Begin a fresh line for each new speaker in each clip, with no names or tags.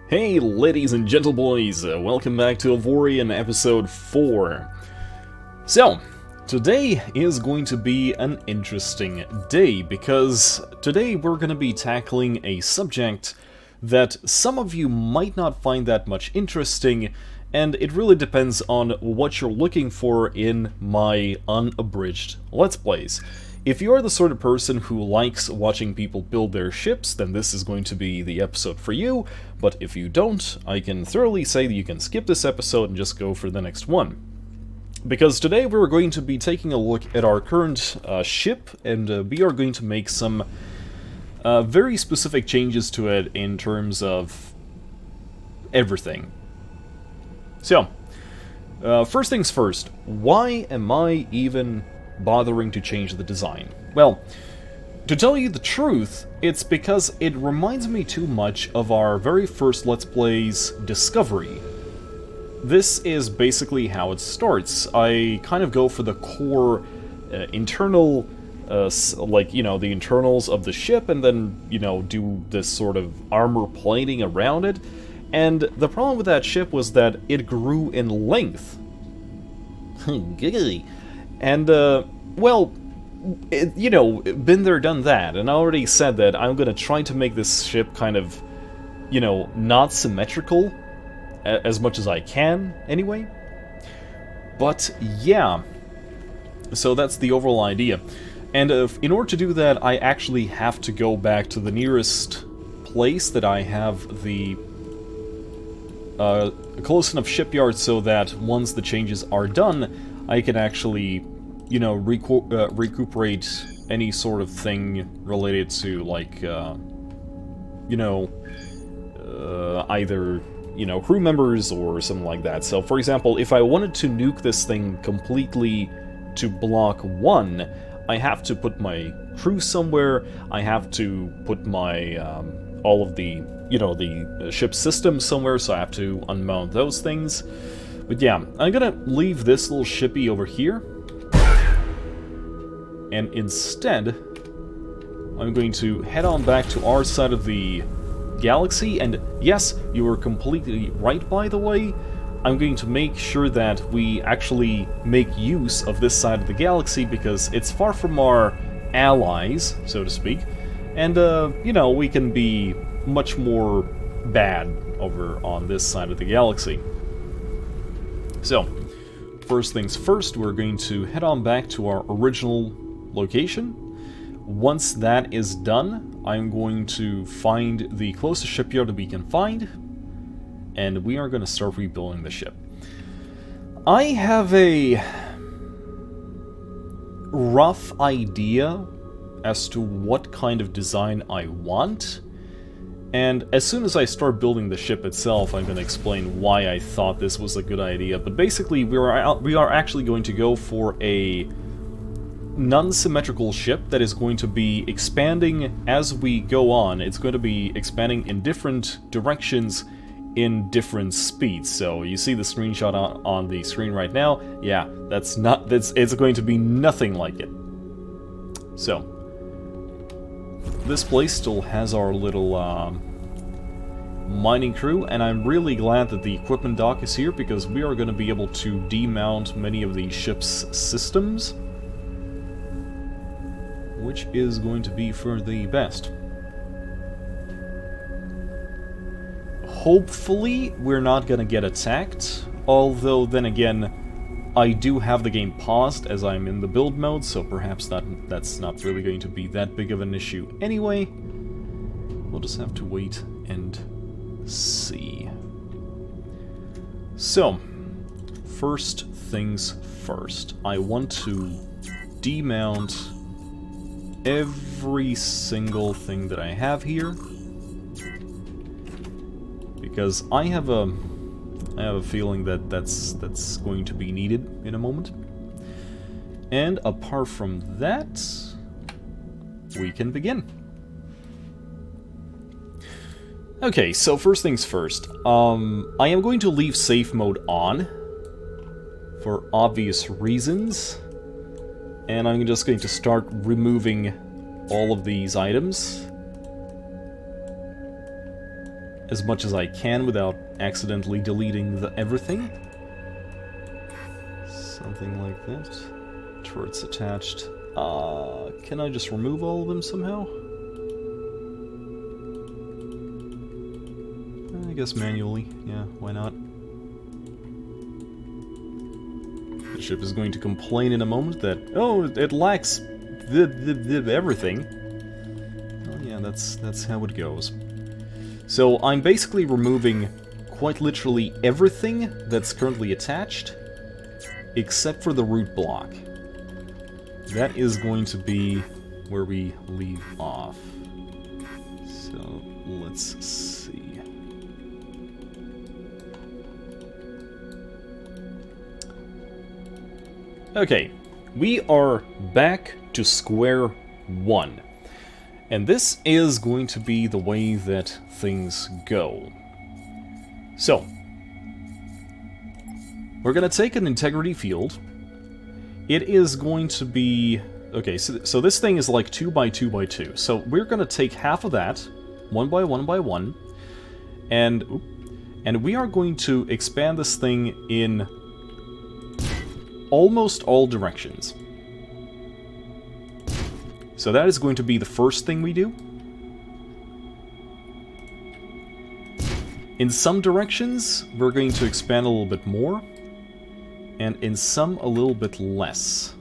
Hey ladies and gentleboys, welcome back to Avorion episode 4. So, today is going to be an interesting day because today we're going to be tackling a subject that some of you might not find that much interesting, and it really depends on what you're looking for in my unabridged Let's Plays. If you're the sort of person who likes watching people build their ships, then this is going to be the episode for you, but if you don't, I can thoroughly say that you can skip this episode and just go for the next one. Because today we're going to be taking a look at our current ship, and we are going to make some very specific changes to it in terms of everything. So, first things first, why am I even bothering to change the design? Well, to tell you the truth, it's because it reminds me too much of our very first Let's Play's Discovery. This is basically how it starts. I kind of go for the core internal, the internals of the ship, and then, do this sort of armor plating around it. And the problem with that ship was that it grew in length. Giggly. And, been there, done that, and I already said that I'm gonna try to make this ship kind of, not symmetrical as much as I can, anyway. But, yeah. So that's the overall idea. And in order to do that, I actually have to go back to the nearest place that I have the close enough shipyard so that once the changes are done, I can actually, recuperate any sort of thing related to, like, either, crew members or something like that. So, for example, if I wanted to nuke this thing completely to block 1, I have to put my crew somewhere, I have to put my, all of the, the ship system somewhere, so I have to unmount those things. But yeah, I'm gonna leave this little shippy over here, and instead, I'm going to head on back to our side of the galaxy, and yes, you were completely right, by the way. I'm going to make sure that we actually make use of this side of the galaxy, because it's far from our allies, so to speak, and, we can be much more bad over on this side of the galaxy. So, first things first, we're going to head on back to our original location. Once that is done, I'm going to find the closest shipyard that we can find, and we are going to start rebuilding the ship. I have a rough idea as to what kind of design I want, and as soon as I start building the ship itself, I'm going to explain why I thought this was a good idea. But basically, we are actually going to go for a non-symmetrical ship that is going to be expanding as we go on. It's going to be expanding in different directions in different speeds. So you see the screenshot on the screen right now. Yeah, it's going to be nothing like it. So this place still has our little mining crew, and I'm really glad that the equipment dock is here, because we are going to be able to demount many of the ship's systems, which is going to be for the best. Hopefully we're not going to get attacked, although then again, I do have the game paused as I'm in the build mode, so perhaps that's not really going to be that big of an issue anyway. We'll just have to wait and see. So, first things first, I want to demount every single thing that I have here, because I have a feeling that that's going to be needed in a moment. And apart from that, we can begin. Okay, so first things first. I am going to leave safe mode on for obvious reasons. And I'm just going to start removing all of these items. as much as I can without accidentally deleting everything. Something like that. Turrets attached. Can I just remove all of them somehow? I guess manually. Yeah, why not? The ship is going to complain in a moment that, oh, it lacks everything. Well, yeah, that's how it goes. So I'm basically removing quite literally everything that's currently attached, except for the root block. That is going to be where we leave off. So let's see. Okay, we are back to square one. And this is going to be the way that things go. So, we're going to take an integrity field. It is going to be... Okay, so this thing is like 2 by 2 by 2. So we're going to take half of that, 1 by 1 by 1, and we are going to expand this thing in almost all directions. So that is going to be the first thing we do. In some directions, we're going to expand a little bit more, and in some a little bit less,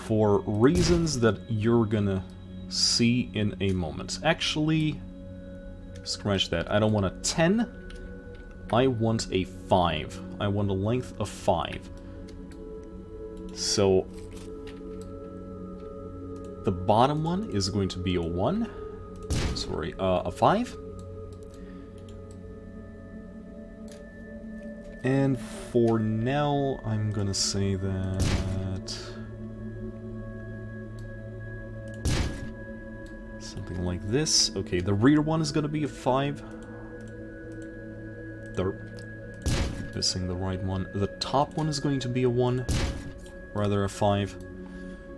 for reasons that you're gonna see in a moment. Actually, scratch that. I don't want a 10, I want a 5. I want a length of 5. So the bottom one is going to be a 1. Sorry, a 5. And for now, I'm gonna say that... something like this. Okay, the rear one is gonna be a 5. Missing the right one. The top one is going to be a 1. Rather a 5.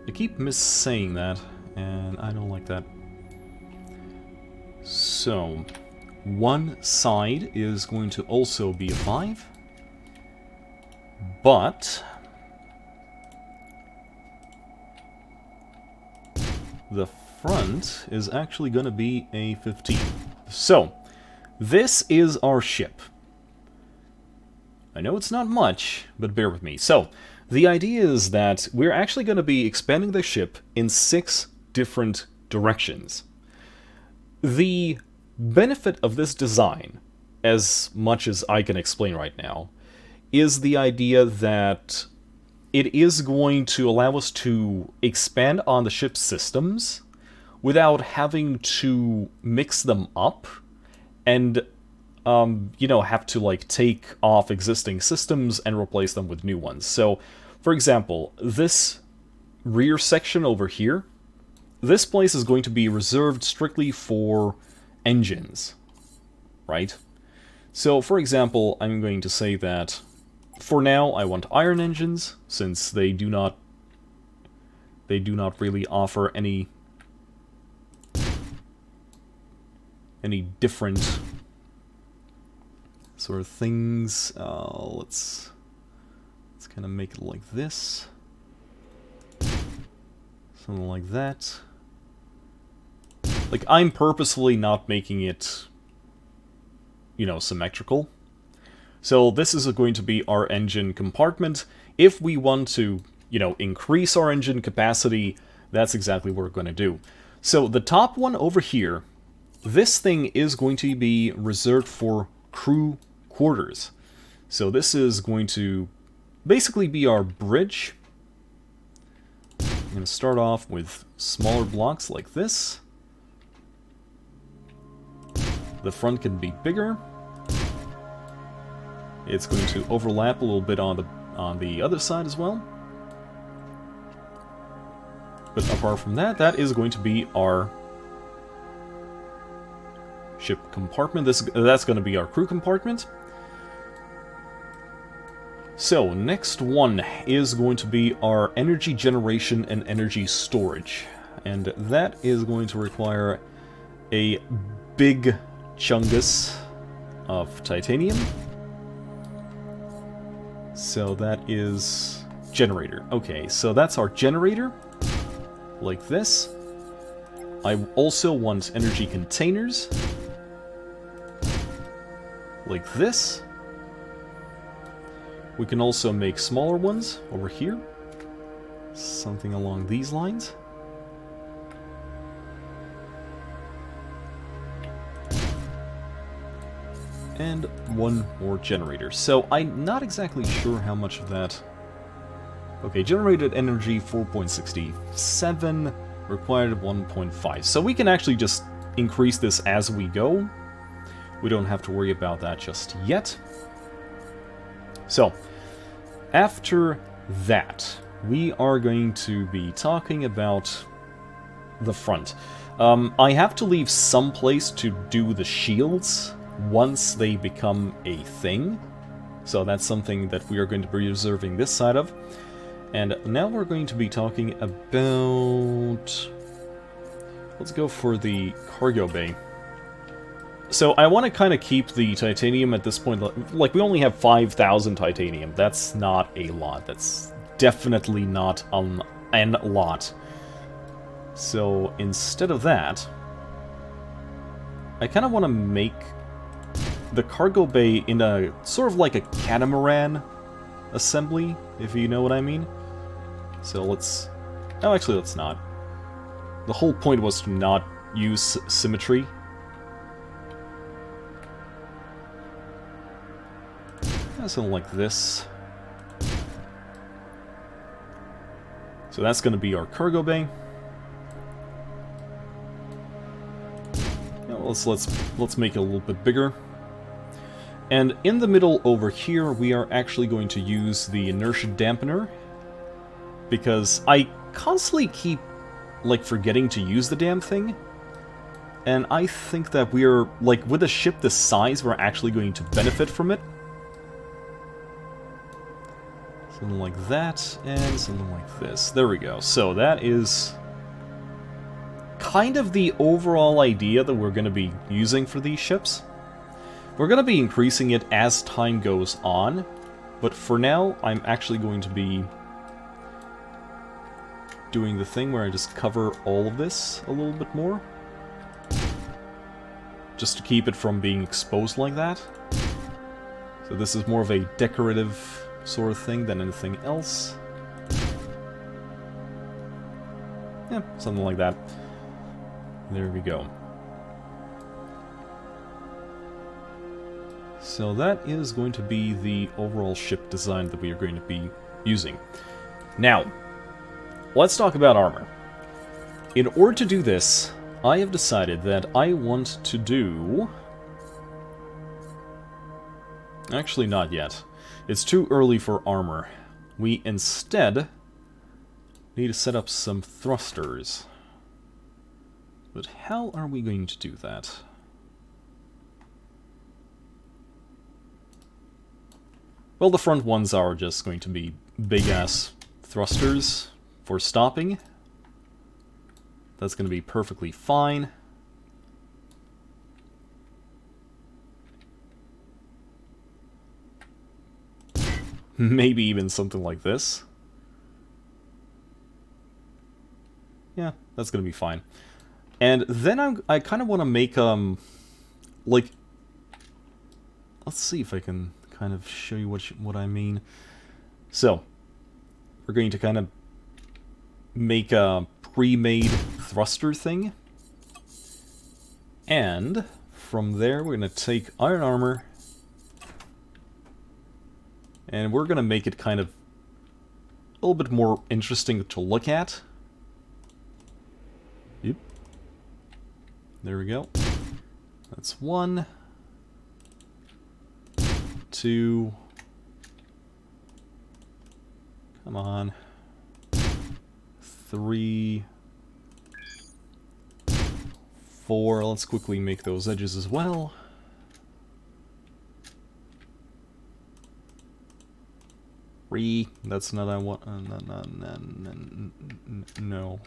I keep saying that, and I don't like that. So, one side is going to also be a 5. But the front is actually going to be a 15. So, this is our ship. I know it's not much, but bear with me. So, the idea is that we're actually going to be expanding the ship in 6 different directions. The benefit of this design, as much as I can explain right now, is the idea that it is going to allow us to expand on the ship's systems without having to mix them up and, you know, have to, like, take off existing systems and replace them with new ones. So, for example, this rear section over here, this place is going to be reserved strictly for engines, right? So, for example, I'm going to say that for now I want iron engines, since they do not really offer any different sort of things. Let's kind of make it like this. Something like that. Like, I'm purposefully not making it, you know, symmetrical. So this is going to be our engine compartment. If we want to, you know, increase our engine capacity, that's exactly what we're going to do. So the top one over here, this thing is going to be reserved for crew quarters. So this is going to basically be our bridge. I'm going to start off with smaller blocks like this. The front can be bigger. It's going to overlap a little bit on the other side as well. But apart from that, that is going to be our ship compartment. That's going to be our crew compartment. So, next one is going to be our energy generation and energy storage. And that is going to require a big chungus of titanium. So that is generator. Okay, so that's our generator. Like this. I also want energy containers. Like this. We can also make smaller ones over here. Something along these lines. And one more generator. So I'm not exactly sure how much of that... Okay, generated energy 4.67, required 1.5. So we can actually just increase this as we go. We don't have to worry about that just yet. So, after that, we are going to be talking about the front. I have to leave some place to do the shields once they become a thing. So that's something that we are going to be reserving this side of. And now we're going to be talking about... Let's go for the cargo bay. So I want to kind of keep the titanium at this point. Like, we only have 5,000 titanium. That's not a lot. That's definitely not an lot. So instead of that, I kind of want to make the cargo bay in a sort of like a catamaran assembly, if you know what I mean. So let's... Oh, actually, let's not. The whole point was to not use symmetry. Something like this. So that's going to be our cargo bay. Now let's make it a little bit bigger. And in the middle over here, we are actually going to use the inertia dampener, because I constantly keep like forgetting to use the damn thing. And I think that we're like, with a ship this size, we're actually going to benefit from it. Something like that, and something like this. There we go. So that is kind of the overall idea that we're going to be using for these ships. We're going to be increasing it as time goes on, but for now, I'm actually going to be doing the thing where I just cover all of this a little bit more. Just to keep it from being exposed like that. So this is more of a decorative sort of thing than anything else. Yeah, something like that. There we go. So that is going to be the overall ship design that we are going to be using. Now, let's talk about armor. In order to do this, I have decided that I want to do... Actually, not yet. It's too early for armor. We instead need to set up some thrusters. But how are we going to do that? Well, the front ones are just going to be big-ass thrusters for stopping. That's going to be perfectly fine. Maybe even something like this. Yeah, that's going to be fine. And then I kind of want to make, like... Let's see if I can kind of show you what I mean. So, we're going to kind of make a pre-made thruster thing. And from there, we're going to take iron armor, and we're going to make it kind of a little bit more interesting to look at. Yep. There we go. That's 1, 2. Come on. 3, 4. Let's quickly make those edges as well. That's not I want. No.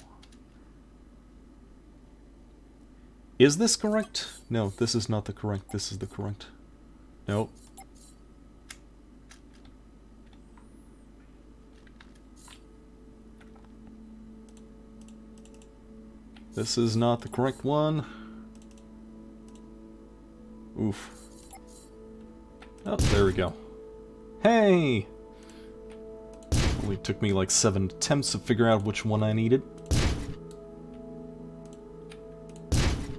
Is this correct? No, this is not the correct. This is the correct. No. This is not the correct one. Oof. Oh, there we go. Hey! Only took me like 7 attempts to figure out which one I needed.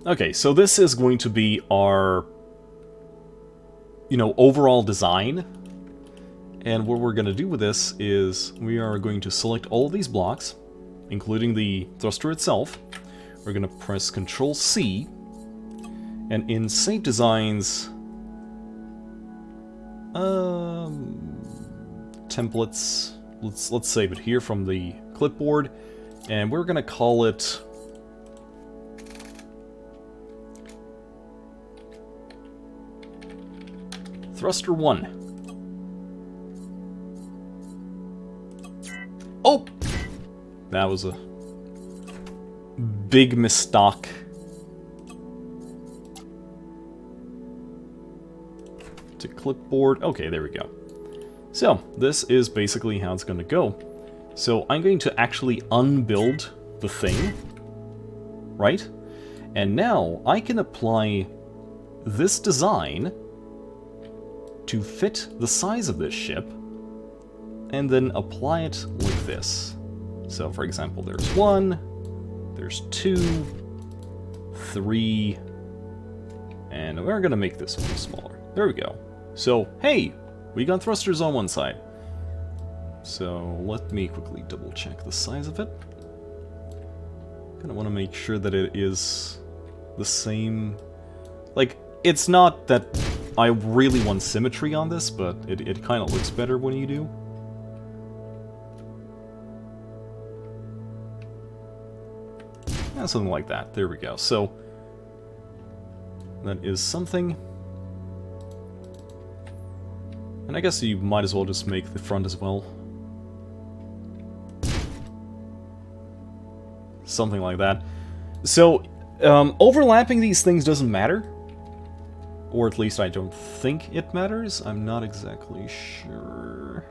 Okay, so this is going to be our, you know, overall design. And what we're going to do with this is we are going to select all these blocks, including the thruster itself. We're going to press Ctrl-C, and in Save Designs, templates, let's save it here from the clipboard, and we're going to call it Thruster 1. Oh! That was a big mistake. To clipboard. Okay, there we go. So, this is basically how it's going to go. So, I'm going to actually unbuild the thing. Right? And now, I can apply this design to fit the size of this ship, and then apply it like this. So, for example, there's 1, there's 2, 3, and we're gonna make this one smaller. There we go. So, hey, we got thrusters on one side. So, let me quickly double check the size of it. Kinda wanna make sure that it is the same. Like, it's not that I really want symmetry on this, but it kind of looks better when you do. Yeah, something like that. There we go. So, that is something. And I guess you might as well just make the front as well. Something like that. So, overlapping these things doesn't matter. Or at least I don't think it matters. I'm not exactly sure.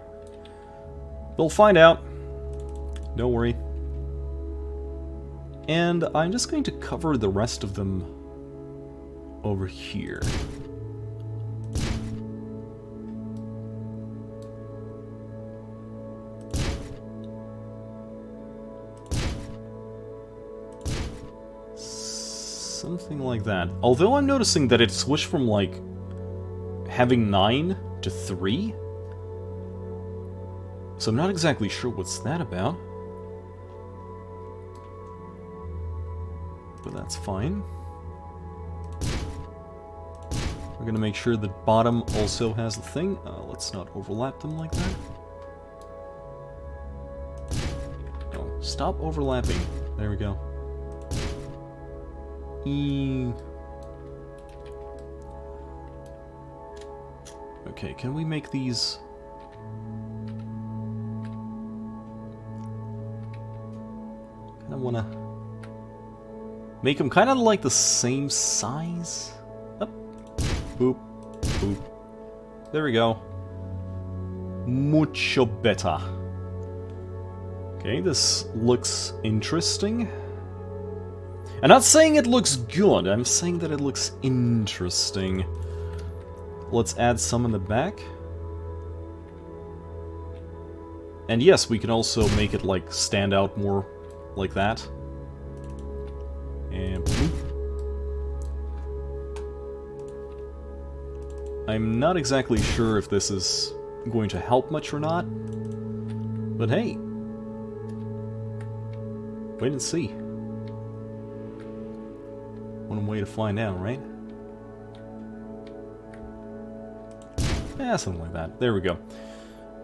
We'll find out. Don't worry. And I'm just going to cover the rest of them over here. Something like that. Although I'm noticing that it switched from, like, having 9 to 3. So I'm not exactly sure what's that about. But that's fine. We're gonna make sure that bottom also has the thing. Let's not overlap them like that. No, stop overlapping. There we go. Okay, can we make these? Kinda wanna make them kind of like the same size. Up, boop, boop. There we go. Mucho better. Okay, this looks interesting. I'm not saying it looks good, I'm saying that it looks interesting. Let's add some in the back. And yes, we can also make it like stand out more like that. And boop. I'm not exactly sure if this is going to help much or not. But hey. Wait and see. One way to find out, right? Yeah, something like that. There we go.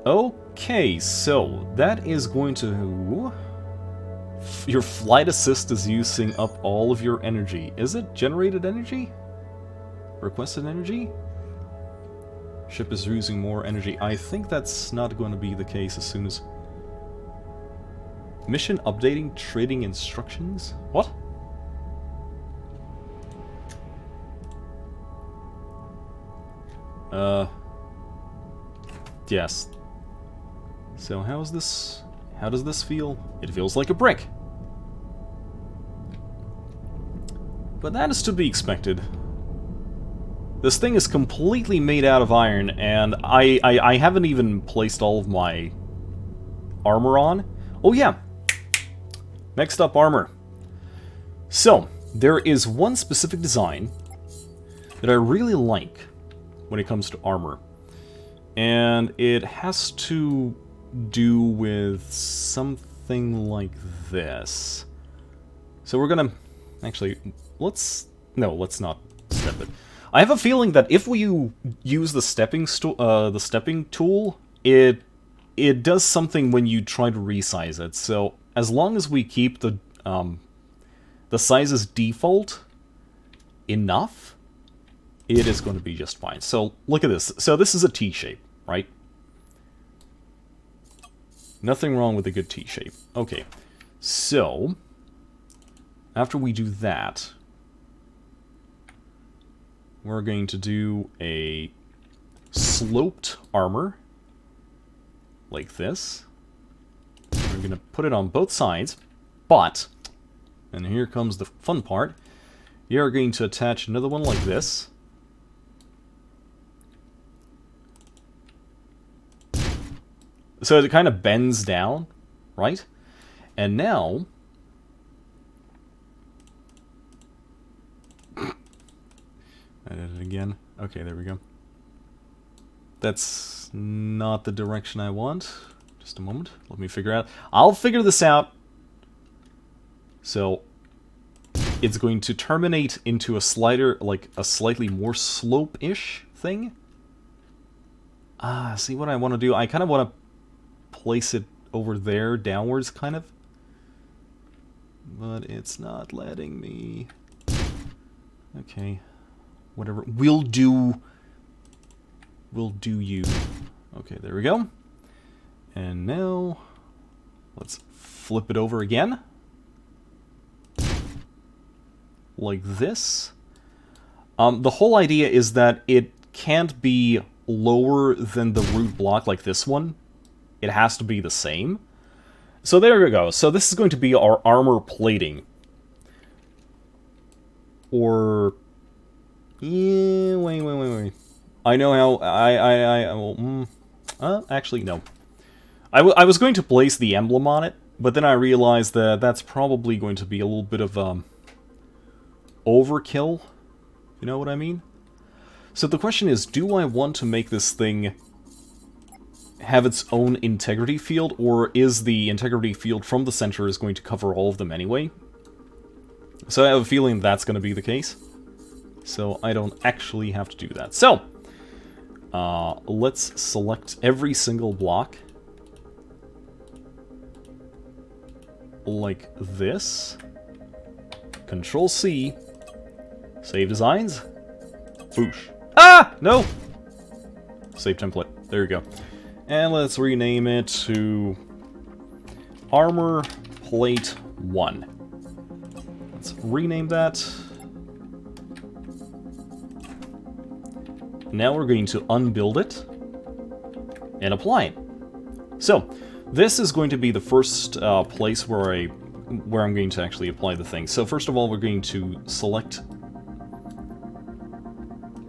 Okay, so that is going to... Your flight assist is using up all of your energy. Is it generated energy? Requested energy? Ship is using more energy. I think that's not going to be the case as soon as... Mission updating trading instructions? What? Yes. So how does this feel? It feels like a brick. But that is to be expected. This thing is completely made out of iron, and I haven't even placed all of my armor on. Oh yeah! Next up, armor. So, there is one specific design that I really like when it comes to armor. And it has to do with something like this. So we're gonna... Actually, let's not step it. I have a feeling that if we use the stepping tool, it does something when you try to resize it. So as long as we keep the sizes default enough, it is going to be just fine. So look at this. So this is a T shape, right? Nothing wrong with a good T shape. Okay, so after we do that, we're going to do a sloped armor, like this. We're going to put it on both sides, but, and here comes the fun part, you're going to attach another one like this. So it kind of bends down, right? And now... I did it again. Okay, there we go. That's not the direction I want. Just a moment. Let me figure out. I'll figure this out. So, it's going to terminate into a slider, like a slightly more slope-ish thing. See what I want to do? I kind of want to place it over there, downwards, kind of. But it's not letting me. Okay. Whatever. We'll do you. Okay, there we go. And now, let's flip it over again. Like this. The whole idea is that it can't be lower than the root block like this one. It has to be the same. So there we go. So this is going to be our armor plating. Or... yeah, wait. I know how... actually, no. I was going to place the emblem on it, but then I realized that that's probably going to be a little bit of overkill. You know what I mean? So the question is, do I want to make this thing have its own integrity field, or is the integrity field from the center is going to cover all of them anyway? So I have a feeling that's going to be the case. So I don't actually have to do that. So, let's select every single block. Like this. Control-C. Save designs. Boosh. Ah! No! Save template. There you go. And let's rename it to Armor Plate 1. Let's rename that. Now we're going to unbuild it and apply it. So, this is going to be the first place where I'm going to actually apply the thing. So first of all, we're going to select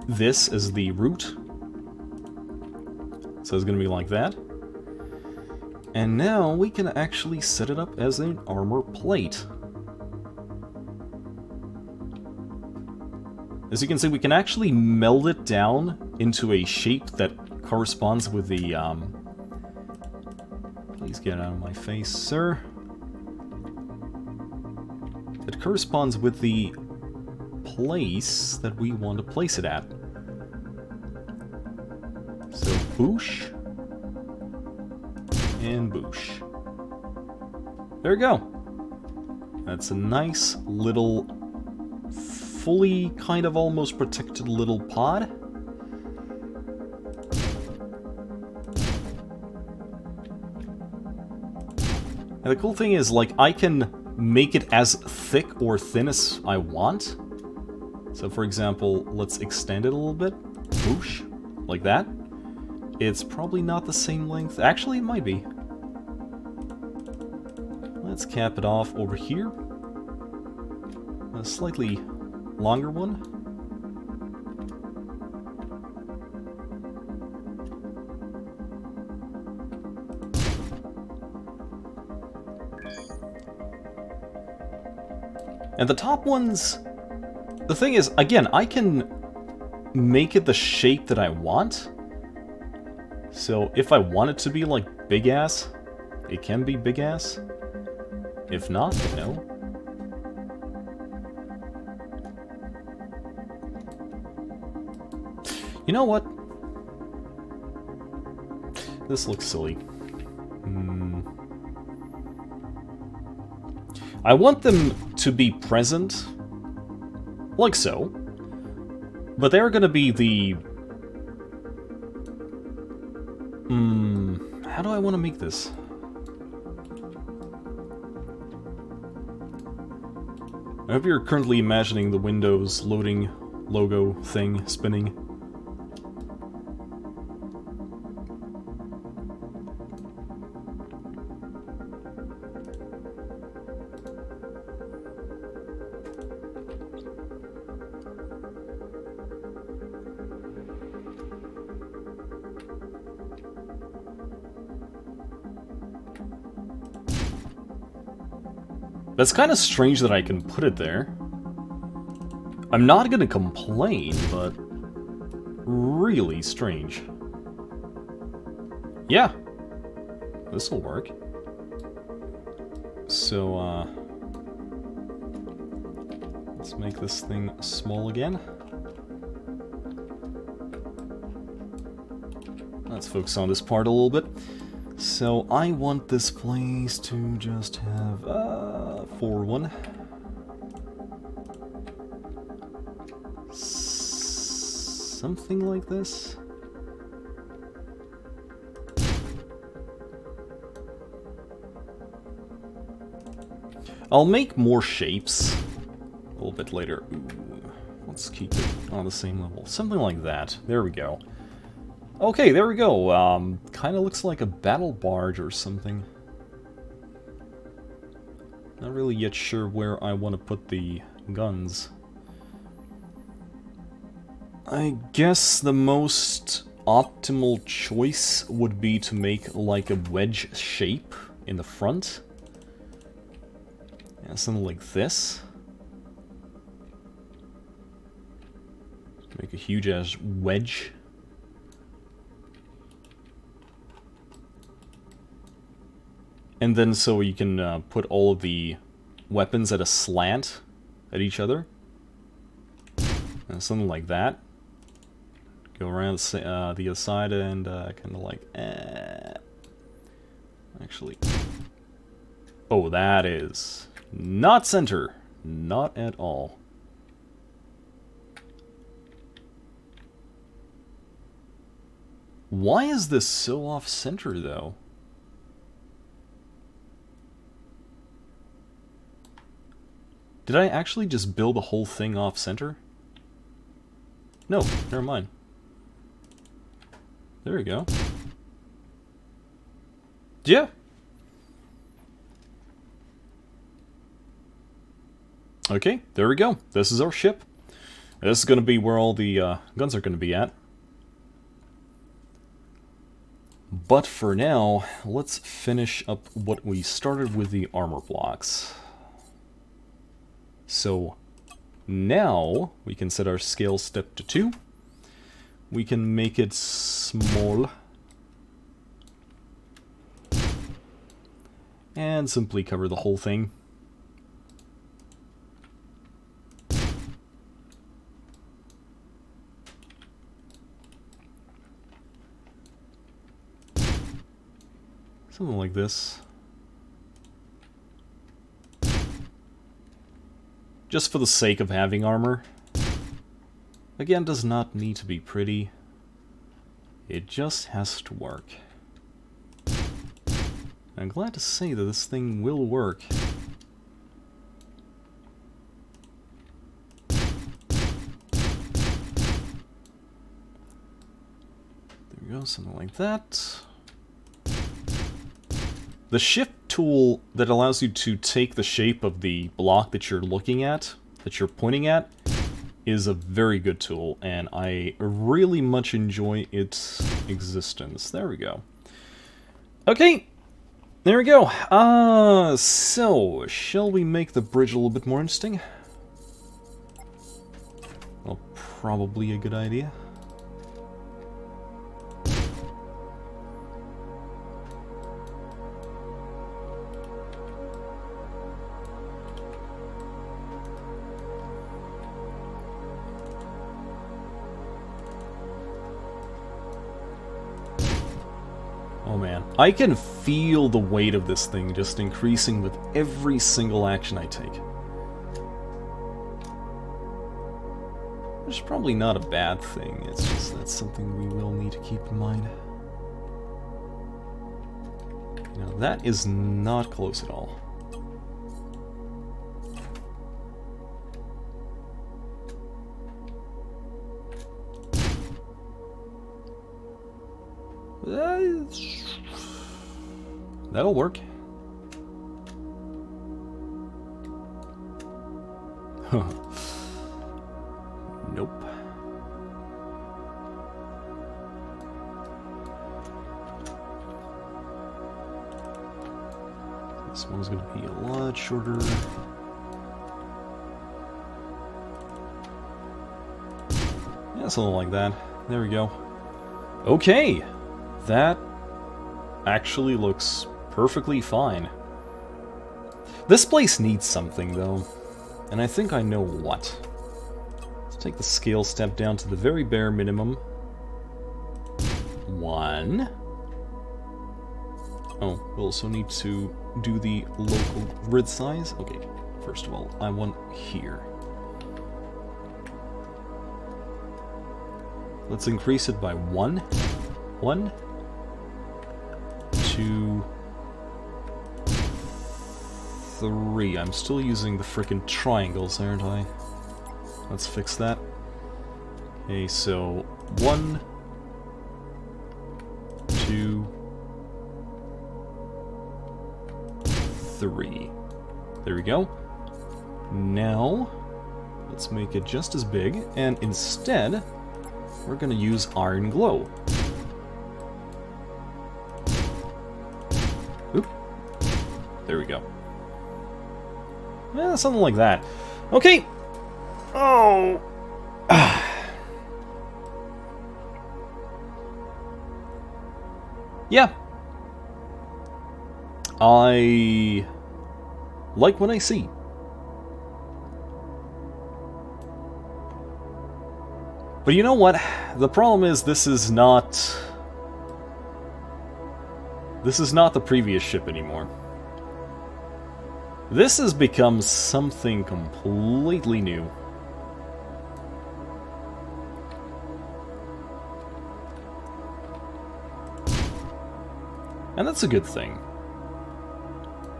this as the root. So it's going to be like that. And now we can actually set it up as an armor plate. As you can see, we can actually meld it down into a shape that corresponds with the, please get out of my face, sir. It corresponds with the place that we want to place it at. So, boosh. And boosh. There we go. That's a nice little... fully kind of almost protected little pod. And the cool thing is, like, I can make it as thick or thin as I want. So for example, let's extend it a little bit. Whoosh. like that. It's probably not the same length. Actually, it might be. Let's cap it off over here. A slightly longer one. And the top ones, the thing is, again, I can make it the shape that I want. So if I want it to be like big ass, it can be big ass. If not, no. You know what? This looks silly. I want them to be present, like so, but they're gonna be the... how do I want to make this? I hope you're currently imagining the Windows loading logo thing spinning. That's kind of strange that I can put it there. I'm not gonna complain, but really strange. Yeah, this'll work. So, let's make this thing small again. Let's focus on this part a little bit. So I want this place to just have a 4-1. Something like this. I'll make more shapes a little bit later. Ooh, let's keep it on the same level. Something like that. There we go. Okay, there we go. Kind of looks like a battle barge or something. Not really yet sure where I want to put the guns. I guess the most optimal choice would be to make like a wedge shape in the front. Yeah, something like this. Make a huge-ass wedge. And then so you can put all of the weapons at a slant at each other. Something like that. Go around the other side and kind of like... Actually... Oh, that is not center. Not at all. Why is this so off-center, though? Did I actually just build the whole thing off-center? No, never mind. There we go. Yeah. Okay, there we go. This is our ship. This is going to be where all the guns are going to be at. But for now, let's finish up what we started with the armor blocks. So now we can set our scale step to 2. We can make it small. And simply cover the whole thing. Something like this. Just for the sake of having armor. Again, does not need to be pretty. It just has to work. I'm glad to say that this thing will work. we go, something like that. The shift tool that allows you to take the shape of the block that you're looking at, that you're pointing at, is a very good tool, and I really much enjoy its existence. There we go. Okay, there we go. So, shall we make the bridge a little bit more interesting? Well, probably a good idea. Oh man, I can feel the weight of this thing just increasing with every single action I take. Which is probably not a bad thing, it's just that's something we will need to keep in mind. You know, that is not close at all. That'll work. Nope. This one's gonna be a lot shorter. Yeah, something like that. There we go. Okay! That actually looks perfectly fine. This place needs something, though, and I think I know what. Let's take the scale step down to the very bare minimum. 1. Oh, we'll also need to do the local grid size. Okay, first of all, I want here. Let's increase it by 1. 1, 2, 3. I'm still using the frickin' triangles, aren't I? Let's fix that. Okay, so 1, 2, 3. There we go. Now, let's make it just as big, and instead, we're gonna use Iron Glow. Oop. There we go. Yeah, something like that. Okay. Oh. Yeah. I like what I see. But you know what? The problem is this is not the previous ship anymore. This has become something completely new. And that's a good thing.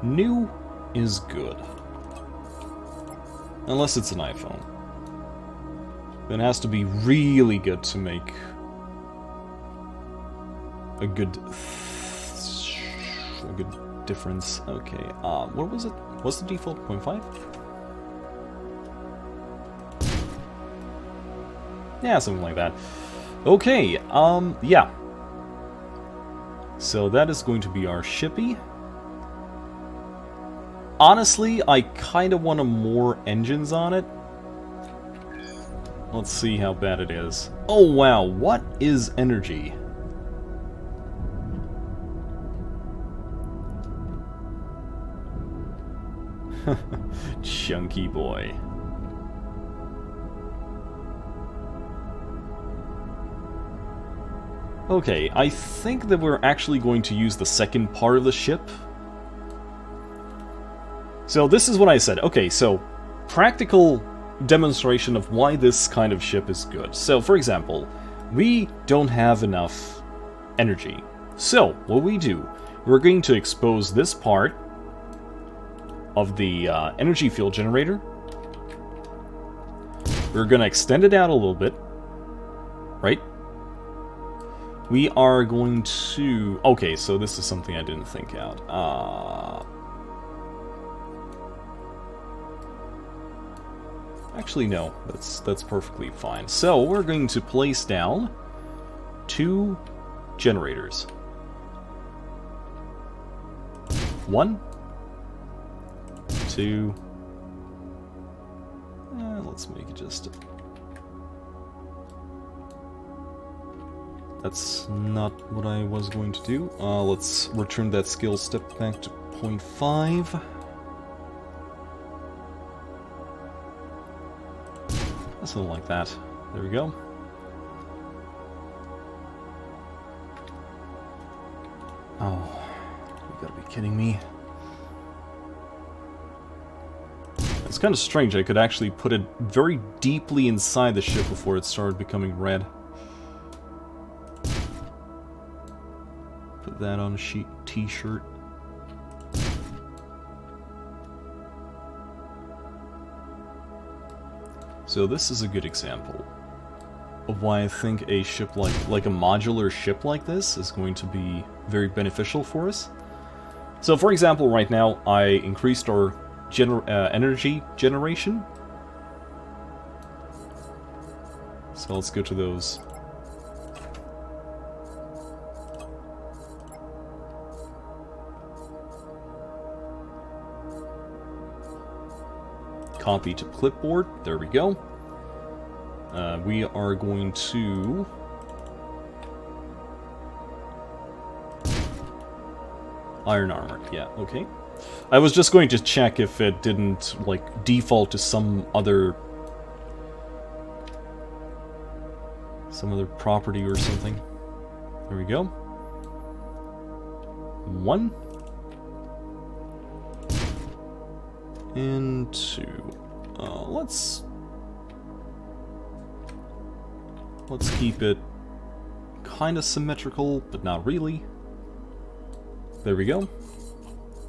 New is good. Unless it's an iPhone. Then it has to be really good to make a good difference. Okay, what was it? What's the default? 0.5? Yeah, something like that. Okay, yeah. So that is going to be our shippy. Honestly, I kind of want more engines on it. Let's see how bad it is. Oh wow, what is energy? Chunky boy. Okay, I think that we're actually going to use the second part of the ship. So this is what I said. Okay, so practical demonstration of why this kind of ship is good. So, for example, we don't have enough energy. So, what we do, we're going to expose this part of the energy field generator. We're going to extend it out a little bit, right? We are going to... Okay, so this is something I didn't think out. Actually, no. That's perfectly fine. So, we're going to place down 2 generators. 1, 2... let's make it just... That's not what I was going to do. Let's return that skill step back to 0.5. Something like that. There we go. Oh, you gotta be kidding me. It's kind of strange. I could actually put it very deeply inside the ship before it started becoming red. Put that on a t-shirt. So this is a good example of why I think a ship like a modular ship like this is going to be very beneficial for us. So for example, right now I increased our energy generation. So let's go to those. Copy to clipboard. There we go. We are going to... Iron armor. Yeah, okay. I was just going to check if it didn't, like, default to some other property or something. There we go. 1. And 2. Let's keep it kind of symmetrical, but not really. There we go.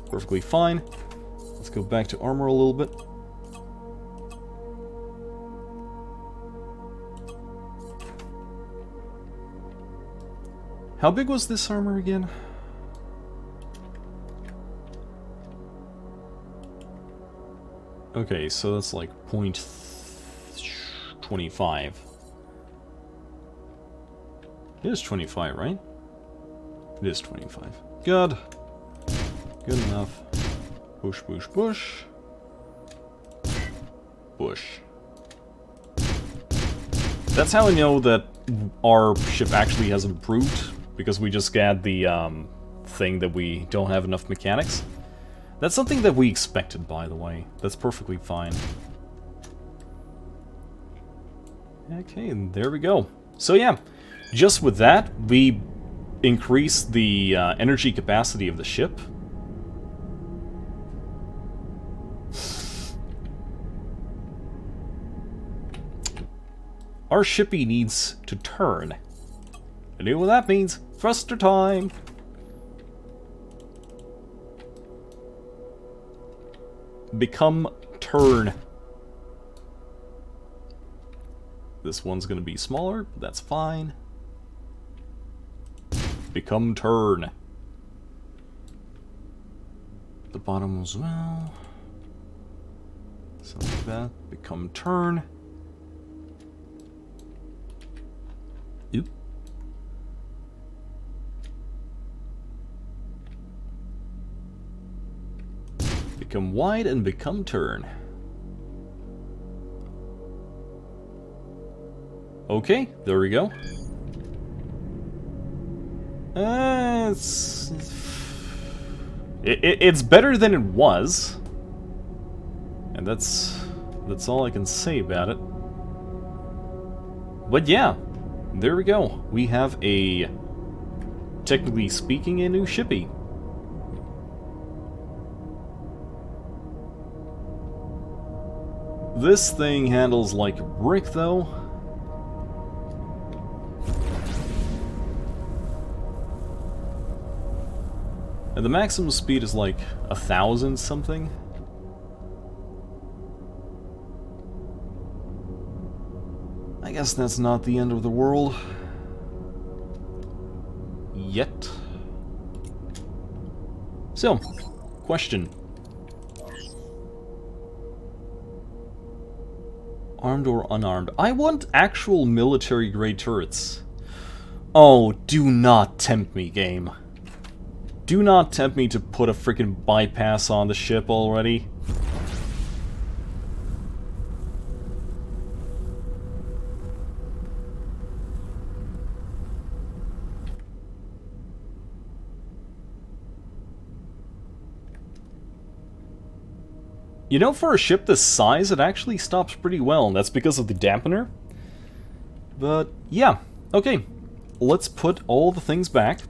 Perfectly fine. Let's go back to armor a little bit. How big was this armor again? Okay, so that's like 0.25. It is 25, right? It is 25. Good. Good enough. Push, push, push. Push. That's how I know that our ship actually has improved, because we just got the thing that we don't have enough mechanics. That's something that we expected, by the way. That's perfectly fine. Okay, and there we go. So yeah, just with that, we increased the energy capacity of the ship. Our shippy needs to turn. You know what that means? Thruster time! Become turn. This one's gonna be smaller, but that's fine. Become turn. The bottom as well. Something like that. Become turn. Oop. Become wide and become turn. Okay, there we go. It's better than it was, and that's all I can say about it. But yeah, there we go. We have a, technically speaking, a new shippy. This thing handles like a brick, though. And the maximum speed is like 1,000 something. I guess that's not the end of the world. yet. So, question. Armed or unarmed? I want actual military-grade turrets. Oh, do not tempt me, game. Do not tempt me to put a freaking bypass on the ship already. You know, for a ship this size, it actually stops pretty well, and that's because of the dampener. But, yeah. Okay. Let's put all the things back.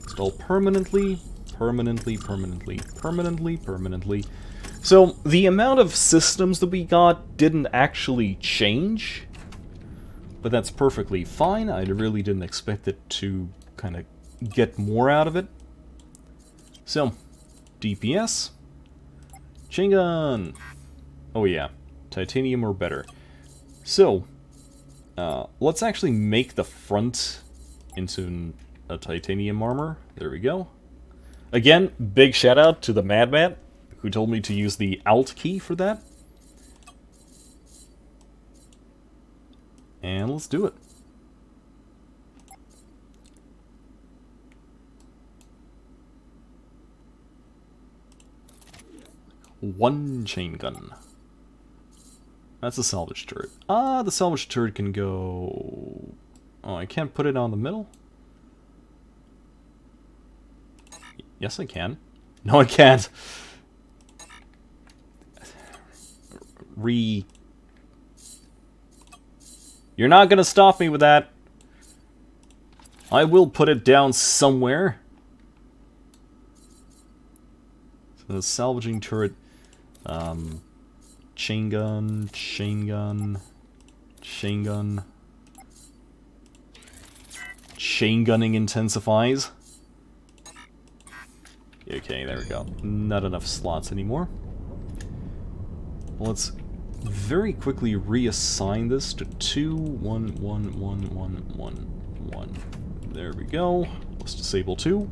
Install permanently, permanently, permanently, permanently, permanently. So, the amount of systems that we got didn't actually change. But that's perfectly fine. I really didn't expect it to kind of get more out of it. So, DPS. Chain gun! Oh yeah, titanium or better. So, let's actually make the front into a titanium armor. There we go. Again, big shout out to the Madman, who told me to use the Alt key for that. And let's do it. One chain gun. That's a salvage turret. Ah, the salvage turret can go... Oh, I can't put it on the middle? Yes, I can. No, I can't. You're not gonna stop me with that. I will put it down somewhere. So the salvaging turret... chain gun, chain gun, chain gun. Chain gunning intensifies. Okay, there we go. Not enough slots anymore. Let's very quickly reassign this to 2, 1, 1, 1, 1, 1, 1. There we go. Let's disable 2.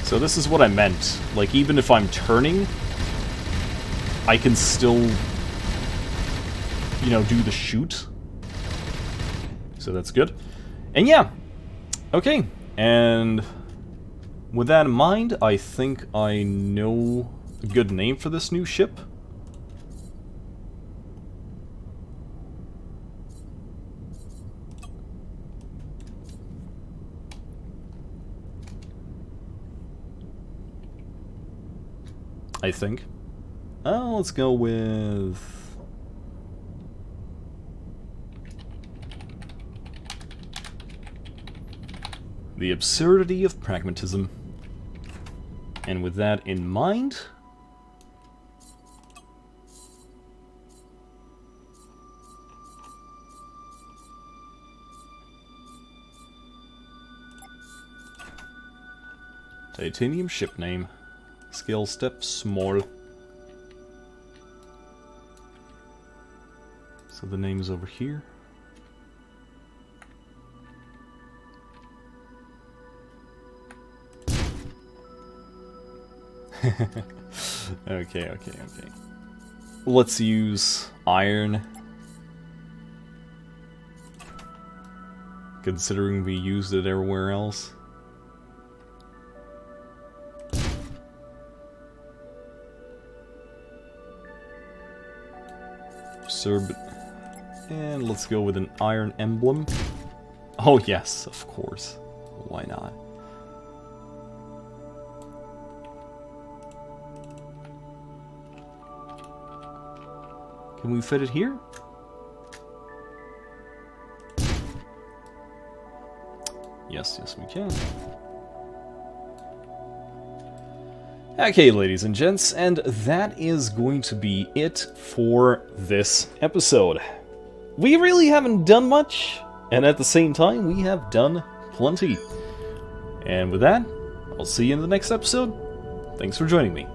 So this is what I meant. Like, even if I'm turning, I can still, you know, do the shoot. So that's good. And yeah. Okay. And with that in mind, I think I know a good name for this new ship. I think. Let's go with... The Absurdity of Pragmatism. And with that in mind... Titanium ship name. Scale step small. So the name is over here. Okay. Let's use iron. Considering we used it everywhere else. And let's go with an iron emblem. Oh yes, of course. Why not? Can we fit it here? Yes, we can. Okay, ladies and gents, and that is going to be it for this episode. We really haven't done much, and at the same time, we have done plenty. And with that, I'll see you in the next episode. Thanks for joining me.